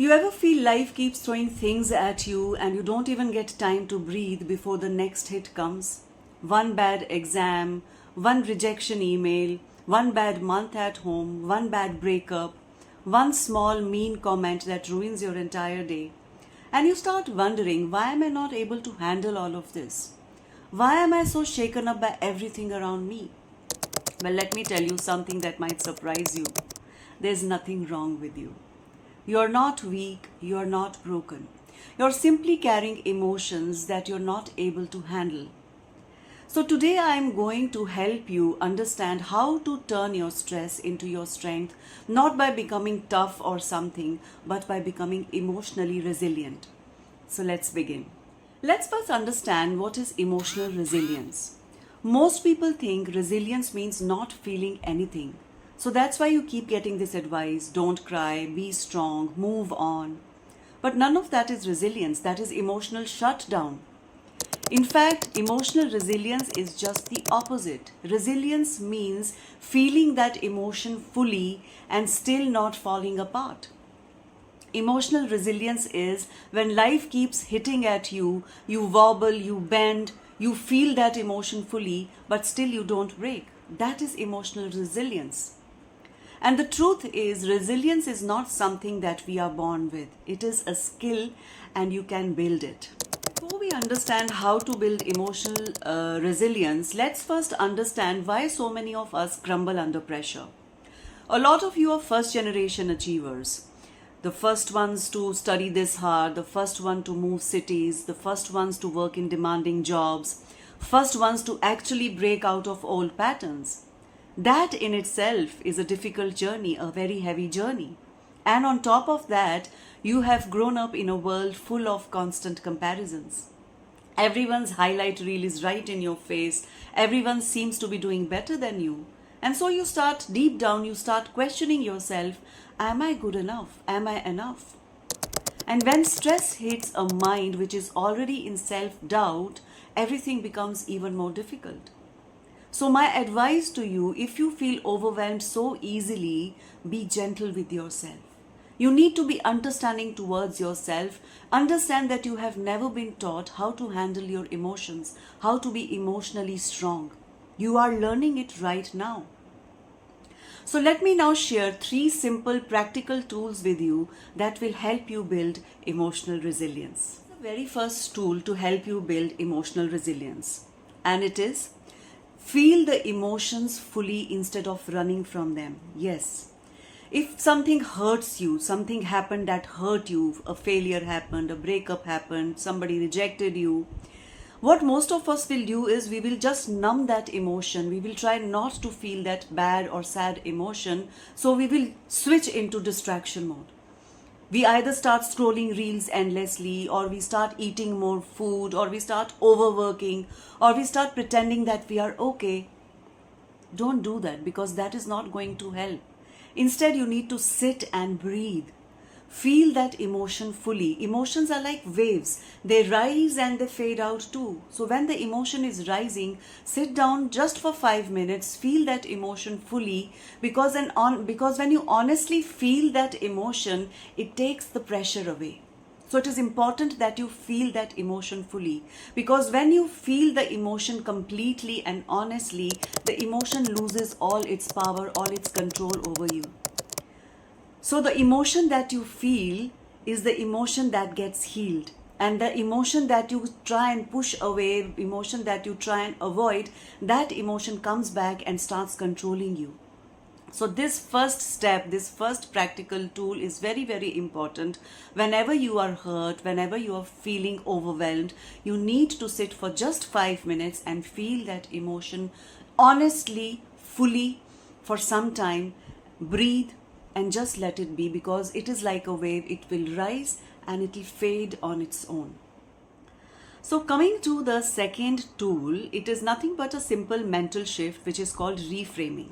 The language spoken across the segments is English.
You ever feel life keeps throwing things at you and you don't even get time to breathe before the next hit comes? One bad exam, one rejection email, one bad month at home, one bad breakup, one small mean comment that ruins your entire day. And you start wondering, why am I not able to handle all of this? Why am I so shaken up by everything around me? Well, let me tell you something that might surprise you. There's nothing wrong with you. You're not weak, you're not broken. You're simply carrying emotions that you're not able to handle. So today I am going to help you understand how to turn your stress into your strength, not by becoming tough or something, but by becoming emotionally resilient. So let's begin. Let's first understand what is emotional resilience. Most people think resilience means not feeling anything. So that's why you keep getting this advice: don't cry, be strong, move on. But none of that is resilience, that is emotional shutdown. In fact, emotional resilience is just the opposite. Resilience means feeling that emotion fully and still not falling apart. Emotional resilience is when life keeps hitting at you, you wobble, you bend, you feel that emotion fully, but still you don't break. That is emotional resilience. And the truth is, resilience is not something that we are born with. It is a skill and you can build it. Before we understand how to build emotional resilience, let's first understand why so many of us crumble under pressure. A lot of you are first generation achievers. The first ones to study this hard, the first one to move cities, the first ones to work in demanding jobs, first ones to actually break out of old patterns. That in itself is a difficult journey, a very heavy journey. And on top of that, you have grown up in a world full of constant comparisons. Everyone's highlight reel is right in your face. Everyone seems to be doing better than you. And so you start deep down, you start questioning yourself, am I good enough? Am I enough? And when stress hits a mind which is already in self-doubt, everything becomes even more difficult. So my advice to you, if you feel overwhelmed so easily, be gentle with yourself. You need to be understanding towards yourself. Understand that you have never been taught how to handle your emotions, how to be emotionally strong. You are learning it right now. So let me now share 3 simple practical tools with you that will help you build emotional resilience. The very first tool to help you build emotional resilience, and it is feel the emotions fully instead of running from them. Yes. If something hurts you, something happened that hurt you, a failure happened, a breakup happened, somebody rejected you, what most of us will do is we will just numb that emotion. We will try not to feel that bad or sad emotion. So we will switch into distraction mode. We either start scrolling reels endlessly, or we start eating more food, or we start overworking, or we start pretending that we are okay. Don't do that, because that is not going to help. Instead, you need to sit and breathe. Feel that emotion fully. Emotions are like waves. They rise and they fade out too. So when the emotion is rising, sit down just for 5 minutes, feel that emotion fully, because when you honestly feel that emotion, it takes the pressure away. So it is important that you feel that emotion fully, because when you feel the emotion completely and honestly, the emotion loses all its power, all its control over you. So the emotion that you feel is the emotion that gets healed. And the emotion that you try and push away, emotion that you try and avoid, that emotion comes back and starts controlling you. So this first step, this first practical tool is very, very important. Whenever you are hurt, whenever you are feeling overwhelmed, you need to sit for just 5 minutes and feel that emotion honestly, fully, for some time. Breathe and just let it be, because it is like a wave. It will rise and it will fade on its own. So coming to the second tool, it is nothing but a simple mental shift which is called reframing.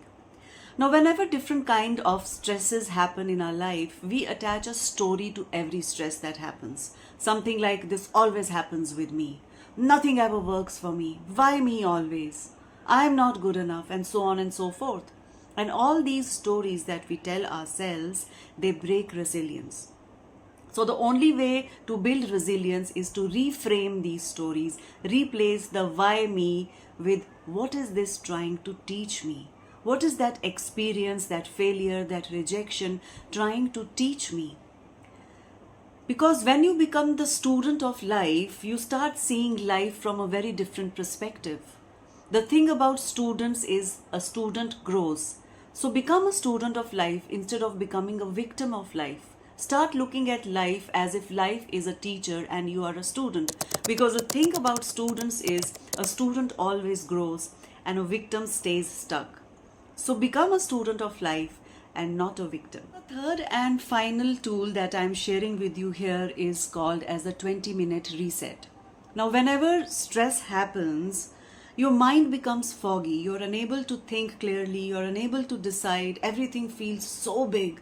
Now, whenever different kind of stresses happen in our life, we attach a story to every stress that happens. Something like, this always happens with me. Nothing ever works for me. Why me always? I am not good enough, and so on and so forth. And all these stories that we tell ourselves, they break resilience. So the only way to build resilience is to reframe these stories, replace the why me with what is this trying to teach me? What is that experience, that failure, that rejection trying to teach me? Because when you become the student of life, you start seeing life from a very different perspective. The thing about students is a student grows. So become a student of life instead of becoming a victim of life. Start looking at life as if life is a teacher and you are a student. Because the thing about students is a student always grows and a victim stays stuck. So become a student of life and not a victim. The third and final tool that I'm sharing with you here is called as the 20-minute reset. Now, whenever stress happens, your mind becomes foggy. You're unable to think clearly. You're unable to decide. Everything feels so big.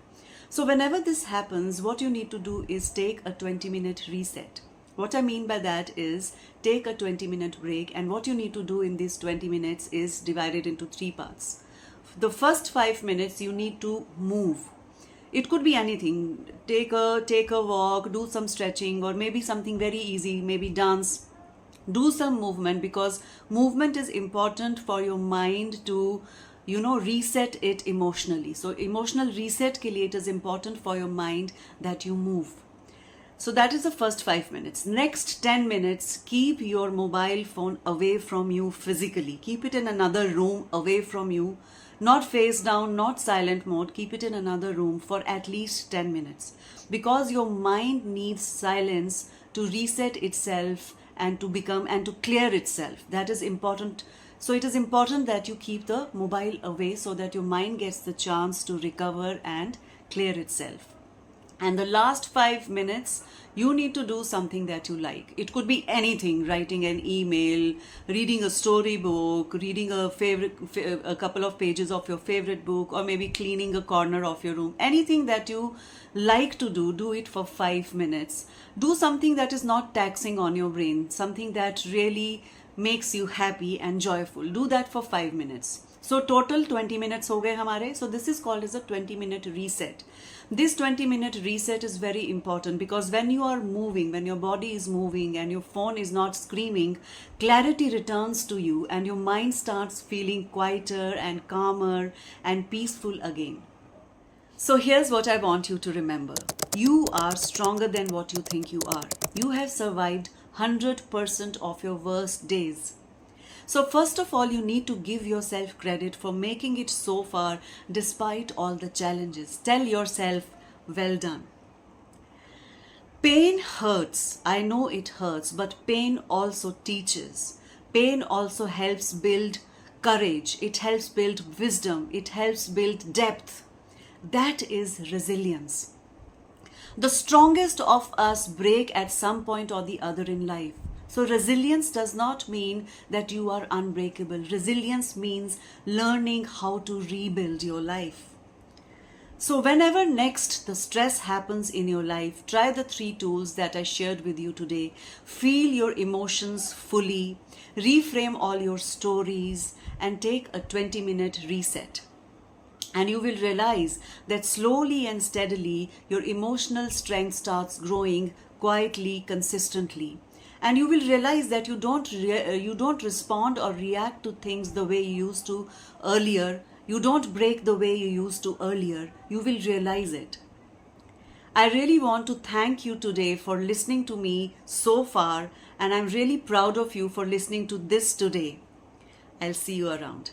So whenever this happens, what you need to do is take a 20-minute reset. What I mean by that is take a 20-minute break, and what you need to do in these 20 minutes is divided into 3 parts. The first 5 minutes you need to move. It could be anything. Take a walk, do some stretching, or maybe something very easy, maybe dance. Do some movement, because movement is important for your mind to reset it emotionally. So emotional reset ke liye it is important for your mind that you move. So that is the first 5 minutes. Next 10 minutes, keep your mobile phone away from you physically. Keep it in another room away from you. Not face down, not silent mode. Keep it in another room for at least 10 minutes. Because your mind needs silence to reset itself and to clear itself. That is important. So it is important that you keep the mobile away so that your mind gets the chance to recover and clear itself. And the last 5 minutes, you need to do something that you like. It could be anything: writing an email, reading a storybook, reading a couple of pages of your favorite book, or maybe cleaning a corner of your room. Anything that you like to do it for 5 minutes. Do something that is not taxing on your brain, something that really makes you happy and joyful. Do that for 5 minutes. So total 20 minutes ho gaye hamare. So this is called as a 20-minute reset. This 20-minute reset is very important, because when you are moving, when your body is moving and your phone is not screaming, clarity returns to you and your mind starts feeling quieter and calmer and peaceful again. So here's what I want you to remember. You are stronger than what you think you are. You have survived 100% of your worst days. So first of all, you need to give yourself credit for making it so far despite all the challenges. Tell yourself, well done. Pain hurts. I know it hurts, but pain also teaches. Pain also helps build courage. It helps build wisdom. It helps build depth. That is resilience. The strongest of us break at some point or the other in life. So resilience does not mean that you are unbreakable. Resilience means learning how to rebuild your life. So whenever next the stress happens in your life, try the 3 tools that I shared with you today. Feel your emotions fully, reframe all your stories, and take a 20-minute reset. And you will realize that slowly and steadily your emotional strength starts growing quietly, consistently. And you will realize that you don't respond or react to things the way you used to earlier. You don't break the way you used to earlier. You will realize it. I really want to thank you today for listening to me so far, and I'm really proud of you for listening to this today. I'll see you around.